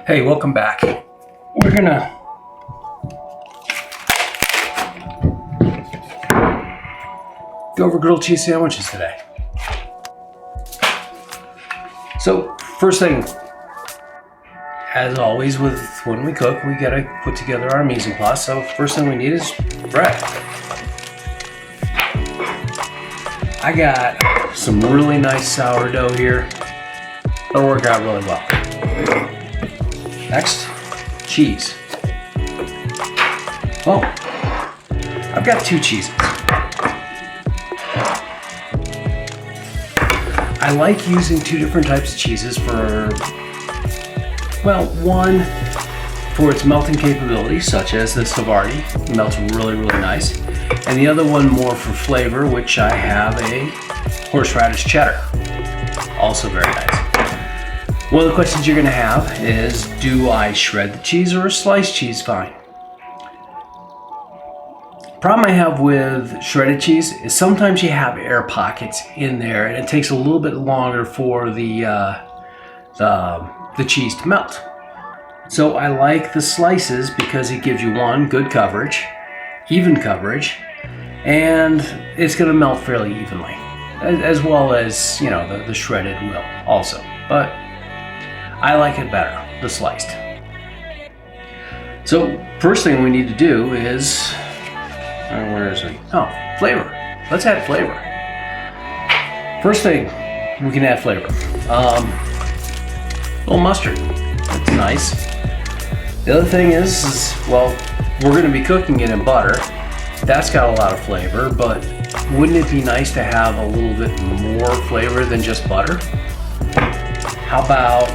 Hey, welcome back. We're gonna go over grilled cheese sandwiches today. So first thing, as always with when we cook, we gotta put together our mise en place. So first thing we need is bread. I got some really nice sourdough here. That'll work out really well. Next, cheese. Oh, I've got two cheeses. I like using two different types of cheeses for, well, one for its melting capability, such as the Havarti, melts really nice, and the other one more for flavor, which I have a horseradish cheddar, also very nice. One of the questions you're gonna have is, do I shred the cheese or is sliced cheese fine? Problem I have with shredded cheese is sometimes you have air pockets in there and it takes a little bit longer for the cheese to melt. So I like the slices because it gives you one, good coverage, even coverage, and it's gonna melt fairly evenly, as well as, you know, the shredded will also. But I like it better, the sliced. So first thing we need to do is, where is it? Oh, flavor. Let's add flavor. First thing, we can add flavor. A little mustard. That's nice. The other thing is, well, we're gonna be cooking it in butter. That's got a lot of flavor, but wouldn't it be nice to have a little bit more flavor than just butter? How about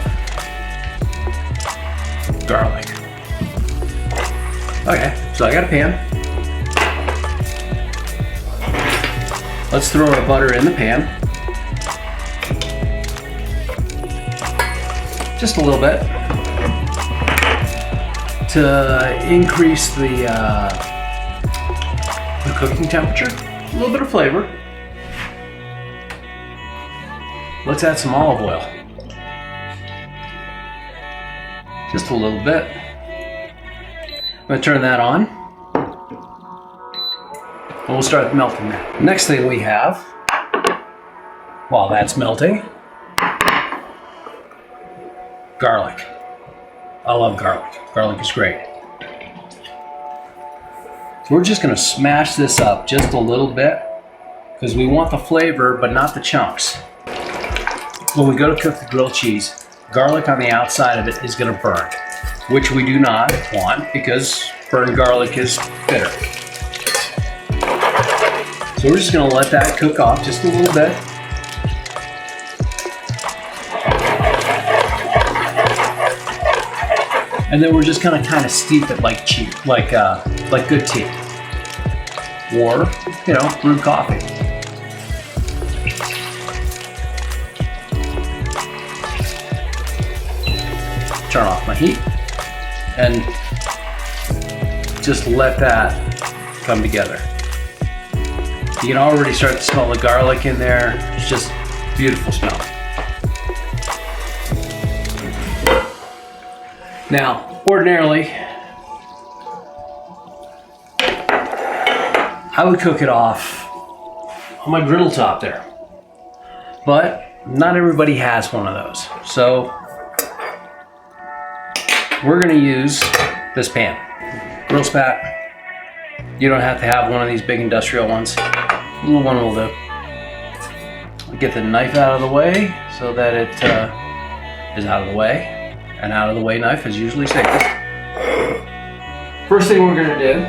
garlic? Okay, so I got a pan. Let's throw our butter in the pan. Just a little bit to increase the cooking temperature, a little bit of flavor. Let's add some olive oil. Just a little bit. I'm gonna turn that on. And we'll start melting that. Next thing we have, while that's melting, garlic. I love garlic. Garlic is great. So we're just gonna smash this up just a little bit because we want the flavor but not the chunks. When we go to cook the grilled cheese, garlic on the outside of it is gonna burn, which we do not want because burned garlic is bitter. So we're just gonna let that cook off just a little bit. And then we're just gonna kind of steep it like good tea, or, you know, brewed coffee. Turn off my heat and just let that come together. You can already start to smell the garlic in there. It's just beautiful smell. Now, ordinarily, I would cook it off on my griddle top there, but not everybody has one of those. So we're gonna use this pan, grill spat. You don't have to have one of these big industrial ones. A little one will do. Get the knife out of the way so that it is out of the way. An out of the way knife is usually safest. First thing we're gonna do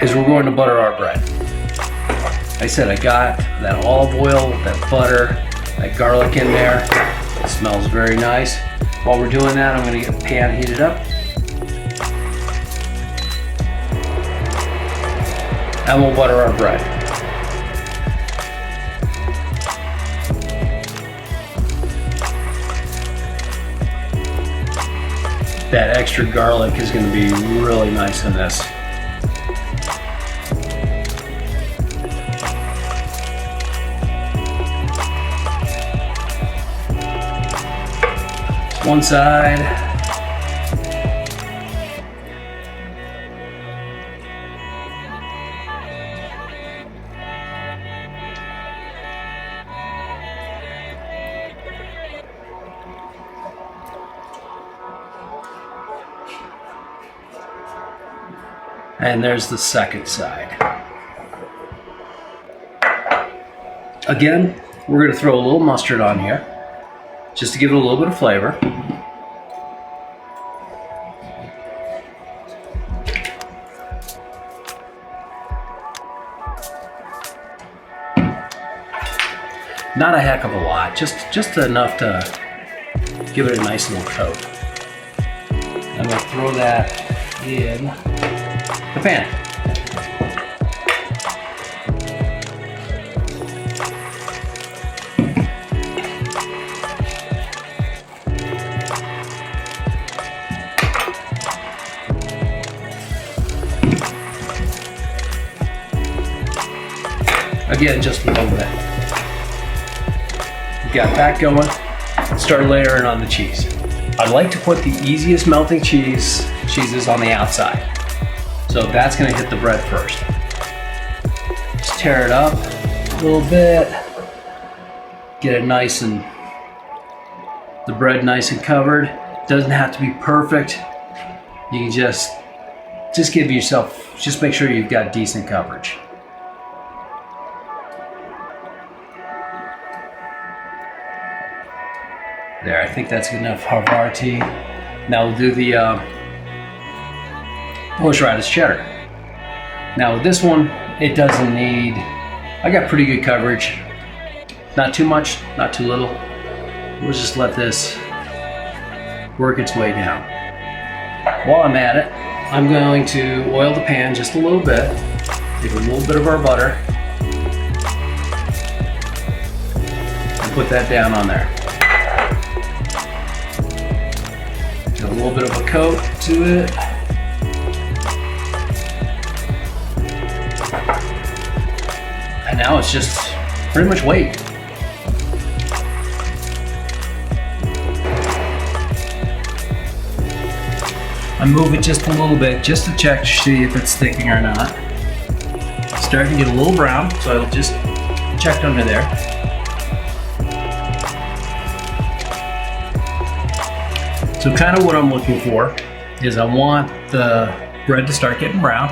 is we're going to butter our bread. Like I said, I got that olive oil, that butter, that garlic in there. It smells very nice. While we're doing that, I'm gonna get the pan heated up. And we'll butter our bread. That extra garlic is going to be really nice in this. one side. And there's the second side. Again, we're going to throw a little mustard on here, just to give it a little bit of flavor. Not a heck of a lot, just enough to give it a nice little coat. I'm going to throw that in the pan. Again, just a little bit. Got that going. Start layering on the cheese. I like to put the easiest melting cheeses on the outside. So that's gonna hit the bread first. Just tear it up a little bit. Get it nice and, the bread nice and covered. Doesn't have to be perfect. You can just give yourself, just make sure you've got decent coverage. There, I think that's good enough Havarti. Now we'll do the horseradish cheddar. Now with this one, it doesn't need, I got pretty good coverage. Not too much, not too little. We'll just let this work its way down. While I'm at it, I'm going to oil the pan just a little bit. Take a little bit of our butter and put that down on there. A little bit of a coat to it. And now it's just pretty much wait. I move it just a little bit just to check to see if it's sticking or not. It's starting to get a little brown, so I'll just check under there. So kind of what I'm looking for is I want the bread to start getting brown,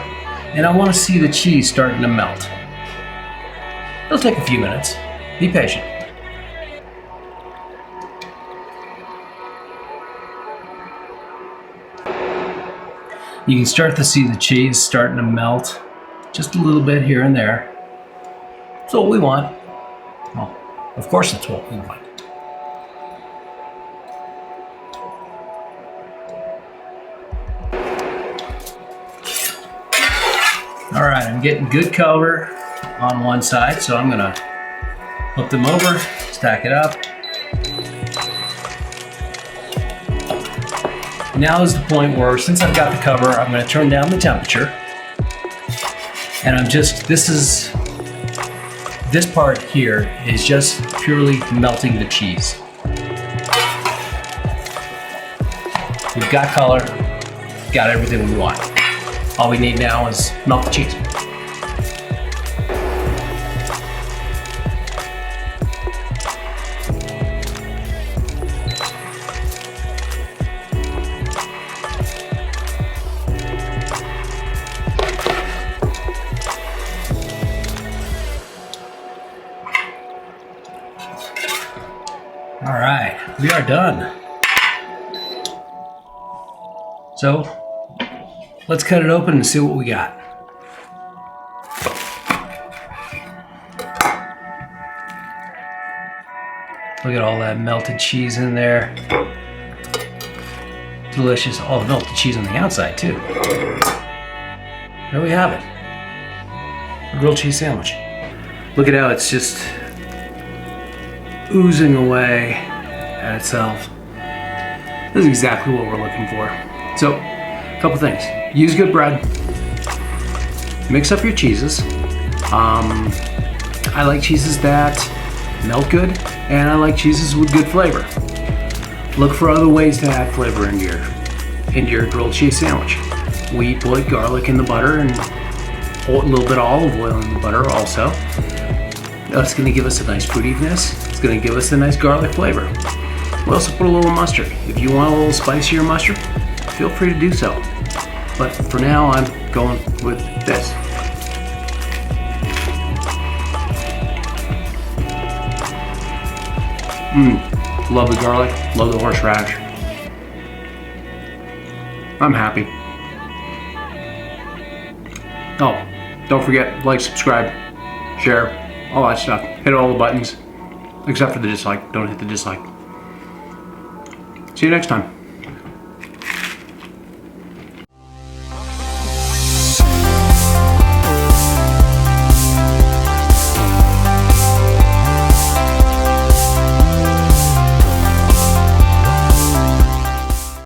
and I want to see the cheese starting to melt. It'll take a few minutes. Be patient. You can start to see the cheese starting to melt just a little bit here and there. That's what we want. Well, of course that's what we want. All right, I'm getting good color on one side, so I'm gonna flip them over, stack it up. Now is the point where, since I've got the cover, I'm gonna turn down the temperature. And this part here is just purely melting the cheese. We've got color, got everything we want. All we need now is melt the cheese. All right, we are done. So, let's cut it open and see what we got. Look at all that melted cheese in there. Delicious. All the melted cheese on the outside too. There we have it. A grilled cheese sandwich. Look at how it's just oozing away at itself. This is exactly what we're looking for. So, a couple things. Use good bread. Mix up your cheeses. I like cheeses that melt good, and I like cheeses with good flavor. Look for other ways to add flavor into your grilled cheese sandwich. We put garlic in the butter and a little bit of olive oil in the butter also. That's going to give us a nice fruitiness. It's going to give us a nice garlic flavor. We also put a little mustard. If you want a little spicier mustard, feel free to do so. But for now, I'm going with this. Love the garlic, love the horseradish. I'm happy. Oh, don't forget, like, subscribe, share, all that stuff. Hit all the buttons, except for the dislike. Don't hit the dislike. See you next time.